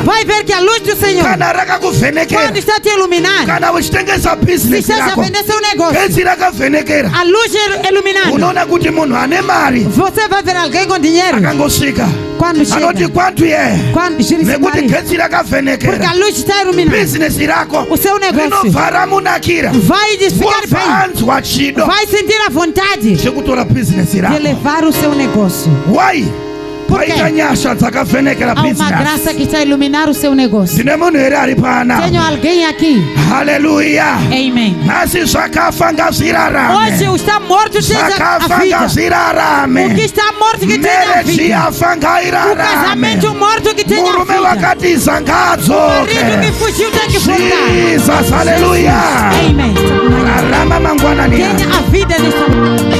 vai ver que a luz do Senhor, quando está te iluminando, se está a vender seu negócio, a luz iluminando, você vai ver alguém com dinheiro. Quando chega, quando porque a luz está iluminando o seu negócio, vai ficar bem, vai sentir a vontade de levar o seu negócio. Porque há uma graça que está a iluminar o seu negócio. Tenho alguém aqui. Aleluia. Amém. Hoje o está morto tem a vida. O que está morto que tem a vida. O casamento morto que tem a vida. O marido que fugiu tem que voltar. Jesus, aleluia. Amém. Tenha a vida nesta